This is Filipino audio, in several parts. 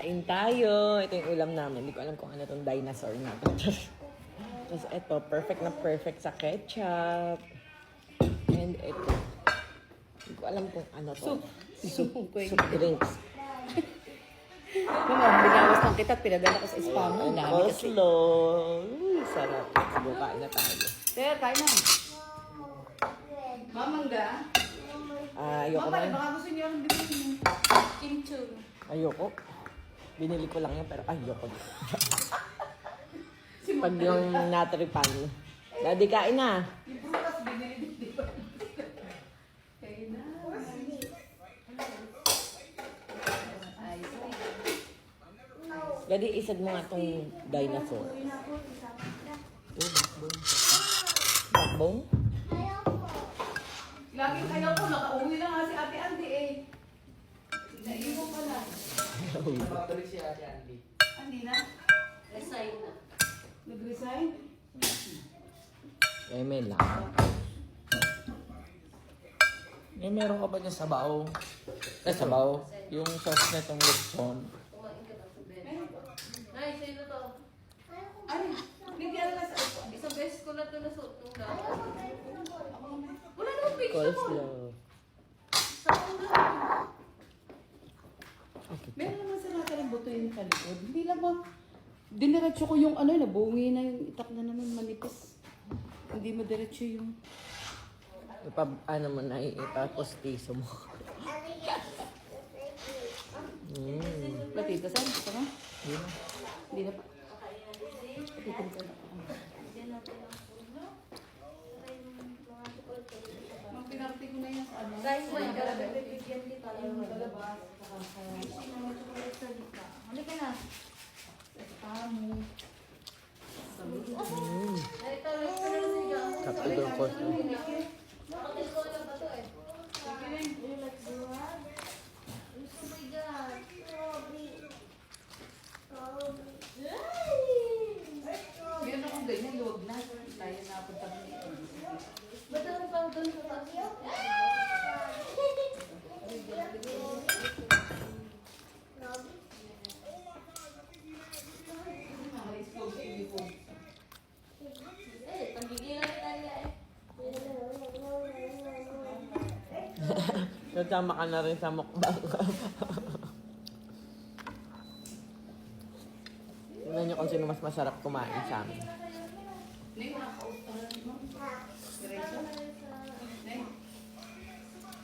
Kain tayo. Ito yung ulam namin. Hindi ko alam kung ano itong dinosaur na to. Tapos ito, perfect na perfect sa ketchup. And ito. Hindi ko alam kung ano to. Soup drinks. Mama, binawas ng kita at pinadala ko sa spam mo. And Dami kasi. coleslaw. Uy, sarap. Sige, kain na tayo. Ter, kain na. Mamangga. Ayoko Mama, na. baka gusto niyo ang bibili mo. Kimchi. Ayoko. Binili ko lang yan pero ayoko. Pag yung natripan. Daddy, kain na. Yung prutas, binili din, di ba? Kain na. Ay, Daddy, isad mo nga itong dinosaur. Backbone? laging ayaw ko, nakauwi lang nga si Ate Andy eh. Naiwan pa na. Babalik si Ate Andy. Andy na? Resign na. Nag-resign? May lang. Meron ka ba niya sabaw? Sabaw? Yung sauce na itong lechon. Kumain ka ba sa bed? Nay, sa'yo to. Ano? Hindi ano na sa... Isang beses ko na ito nasuot nung dati. Wala naman picture ko. Coleslaw. Sa ulo. Meron naman sa lahat ng buto yung kalikod. Hindi lang ba... Diniretso ko yung ano, nabungi na yung itak na naman manipis. Hindi mo diretso yung... Ano mo na, ipapostiso mo. Latita, saan? Ito na? Hindi na. Hindi na pa. Latita ka na. Ang pinarte ko na yan sa ano. Guys, may bibigyan kita yung malabas. Sino mo chocolate sa dita? Halika na. Tamo. Ay, ito, lang ko na siya. Kapag yung coleslaw. Bakit ko na ba ito eh? You like the one? Oh my God. Meron akong ganyan, luwag na. Tayo napunta mo nito. Ba't ako pa doon sa taas? Eh, pagigilan tayo eh. Kasama ka na rin sa mukbang. Tingnan nyo kung sino mas masarap kumain sa amin. Neng, nakakausap mo. Si Rachel? Neng?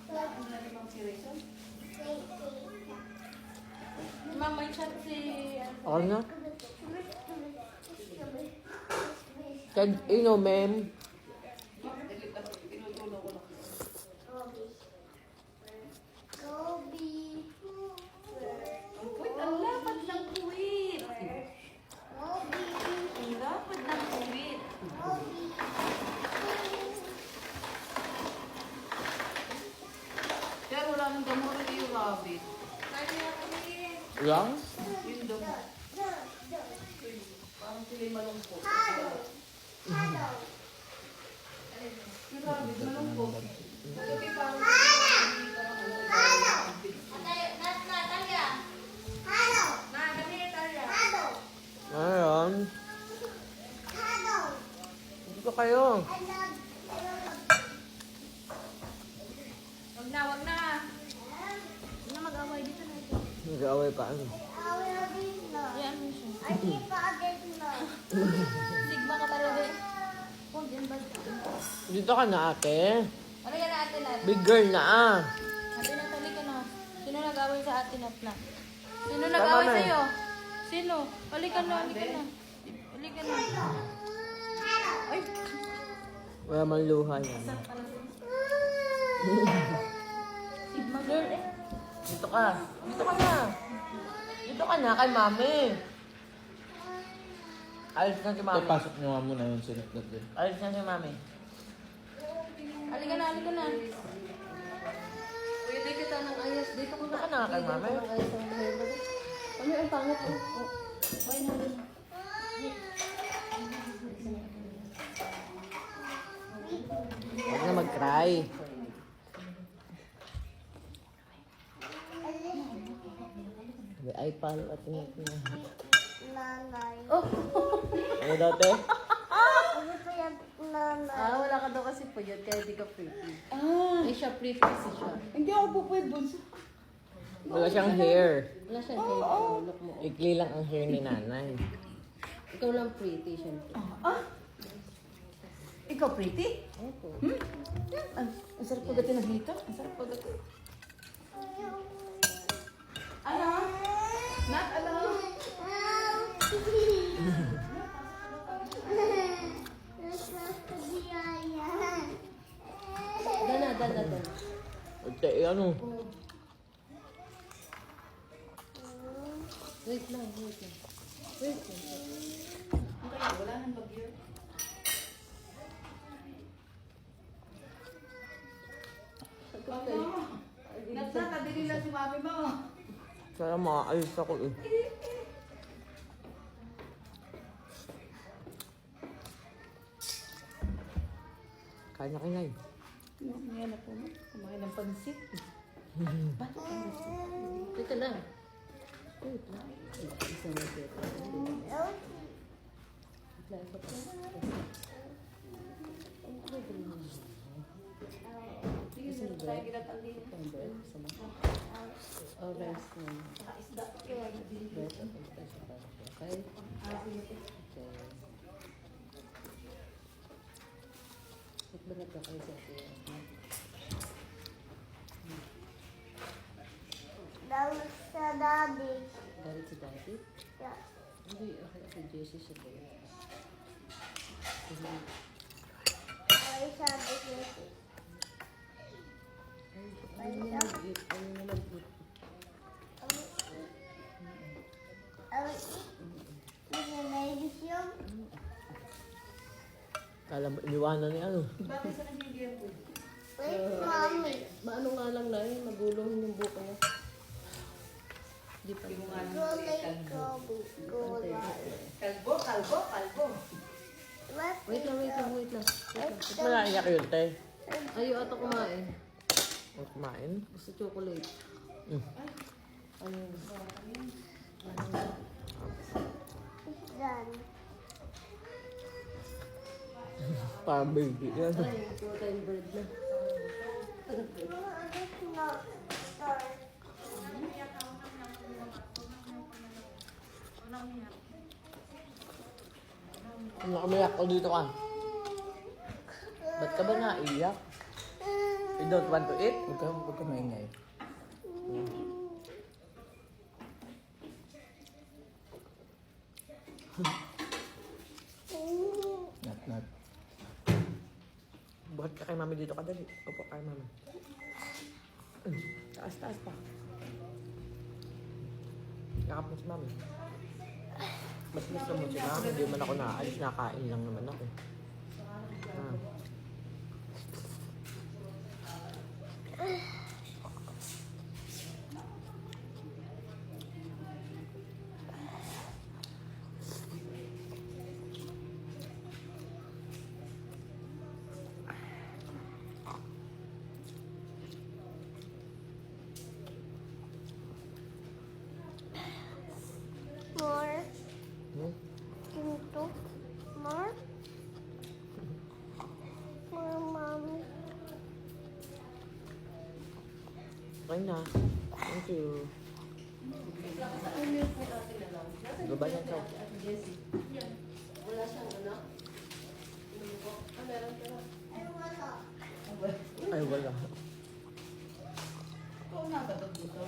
Ano na rin bang si Rachel? Mama, chat si... Ako na? Kag ma'am. Tinutulong ko lang. Wait, ang lapad ng kuwit. Ang lapad ng kuwit. Kaya wala nang damo rin yung rabbit. Lang? Yung damo. Parang sila yung malungkot. Yung rabbit, malungkot. Malungkot parang Ayun. Dito kayo. Wag na. Huwag na mag-away dito na ito. Nag-away pa. Yan mo siya. Sigma ka talaga eh. Huwag yan ba? Dito ka na, ate. Ano yan na ate Nat? Big girl na Ate Nat, halika na. Sino nag-away sa ate Nat na? Sino Tama nag-away na. sa'yo? Sino? Halika na. Halika na. Ay! Wala man luha yan. Sigma girl eh. Dito ka. Dito ka na. Dito ka na kay mami. Alis na si mami. Pasok nyo nga muna yung sinutnot din. Alis na si mami. Halika na. Pwede kita ng ayos. Dito ko Dito ka na kay mami. Ano yung pangit oh? Bye na rin. Huwag na mag-cry. ay palo at ingat na. Nanay. Oh! Ano dati? Ano pa yan, nanay? Wala ka daw kasi puyat kaya di ka pretty. Ah! Ay, siya pretty kasi siya. Hindi ako po pwede dun. Wala siyang hair. Wala siyang hair. Look mo. Ikli lang ang hair ni nanay. Ikaw lang pretty, syempre. Ah! Ikaw pretty? Opo. Ang sarap pagdating ng dito. Ang sarap pagdating. Ano? Nat, ano? Dana. Ate, ano? Wait lang. Wait lang. Kaya wala nang bagyo. Nat, tadili lang si mami mo. Kaya maayos ako eh. Kaya na kinay. Ngayon na po mo. Kumain ng pansit. Bakit pansit? Teka lang. Wait lang. Isang wait lang. Sige, tayo kinatali. Oras na. Okay? Ba't ba kayo sa atin? Dapat sa daddy. Galit si Daddy? Yeah. Hindi, okay. Si Jessie siya po. Ay, sabi ko. Ano naman po? Kala mo, iniwanan ni ano. Bakit sa nagiging po? Wait, mommy. Maano nga lang na yun, magulong yung buka niya. Di pa yung Gulay ko. Gulay. Kalbo. Wait lang. Ba't wala iyak yun, te? Ayaw ata kumain. Huwag kumain. Gusto chocolate. Mm. Ano? Done. Parang baby. Yan. Ay, protein bread na. Nakamiyak ko dito ka. Ba't ka ba naiyak? You don't want to eat? Huwag ka maingay. Nat. Bakit ka kay mami dito ka dali? Opo kay mami. Taas pa. Yakap mo si mami. Mas gusto mo si mami. Hindi man ako naalis. Nakain lang naman ako. Ah. More. Hmm? Into. More. More, mommy. Okay na. Thank you. Gaba niyan ka. Wala siyang anak. Meron ka na. Ay, wala. Ikaw na ba dito?